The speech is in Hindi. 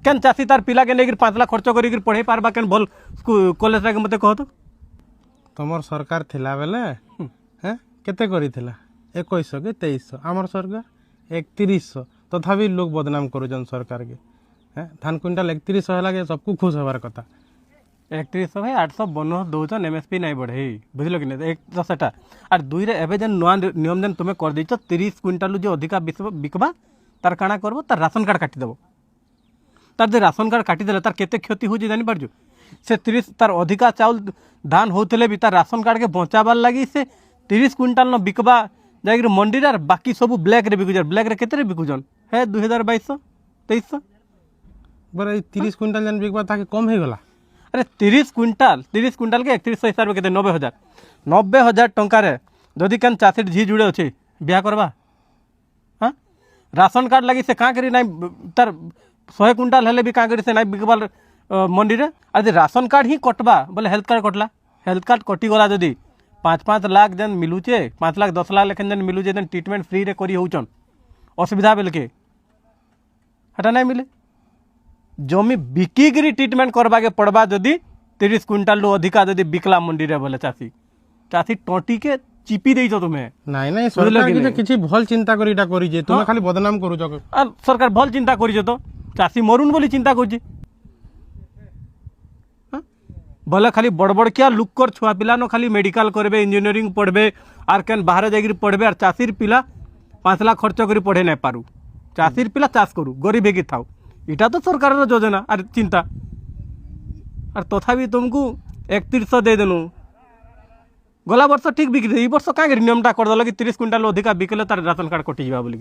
কেন চাষী তার পিলা কে নেই 5 লাখ খরচ করি পড়াই পারবা কেন ভল কলেজ রে মতে কহ তো তোমার সরকার থিলা বেলে হ্যাঁ কেতে করিଥିଲା 2100 কি 2300 আমার সরকার 3100 তথাপি লোক বদনাম করুছন সরকার কে হ্যাঁ ধান কুইন্টাল 3100 লাগে সবকু খুশ হবার কথা 3100 ভাই 800 bonus দৌছন এমএসপি নাই বড়ে বুঝলো কি না এক সেটা আর দুই রে এবে যেন নয়া নিয়ম যেন তুমি করে দিছ 30 কুইন্টাল যে অধিকা বিকবা তার কাଣା করব তার রাশন কার্ড কাটি দেব তার যে রাশন কার্ড কাটি দেলে তার কেতে ক্ষতি হচ্ছে জানি পারছো সে 30 তার অধিকা চাউল ধান হউতলে বি তার রাশন কার্ড কে বঁচাবার লাগি সে 30 কুইন্টাল ন বিকবা যাইকি মন্ডির আর বাকি সবু ব্ল্যাক রে বিকুছন ব্ল্যাক রে কেতে রে বিকুছন হে 2200 2300 বড় এই 30 কুইন্টাল যেন বিকবা তাকে কম হয়ে গলা अरे 30 क्विंटाल के 3100 हिसाब के 90,000 टंकार जदि केन चाषीर झी जुड़े अच्छे बिहा करवा हाँ राशन कार्ड लगी से कहाँ करी ना तार 100 क्विंटाल हेले भी कहाँ करी से ना बिकबार मंडी रे अरे राशन कार्ड ही कटवा बोले हेल्थ कार्ड कटला हेल्थ कार्ड कटिगला जदि 5-5 लाख जेन मिलुचे 5 लाख 10 लाख लेखन जेन मिलुचे जेन ट्रिटमेंट फ्री रे करी होउचन असुविधा बेलके हटा नहीं मिले जमी बिकिकी ट्रिटमेंट करवा के पड़वा जदि 30 क्विंटाल अधिका जदि बिकला मंडी रे बोले चाषी चाषी टोटी के चिपी देइछ तुम्हें নাই নাই সরকার কিছু ভল চিন্তা করি এটা করি যে তুমি খালি বদনাম করুছ আর সরকার ভল চিন্তা করিছে তো চাষী মরুন বলি চিন্তা করছি बोले खाली बड़ बड़ क्या लुकर छुआ पिला नो खाली मेडिकल करबे इंजीनियरिंग पढ़बे आर केन बाहर जाइक पढ़बे और चाषीर पिला 5 लाख खर्च कर पढ़े नहीं पारू चाषीर पिला चाष करू गरीब हेगी थाओ इटा तो सरकार योजना और चिंता और तथापि तुमको 3100 दे देनु गला वर्ष ठीक बिक्री वर्ष क्या नियमटा करदेल कि 30 क्विंटाल अधिका बिकले तार राशन कार्ड कटिजा बोलिक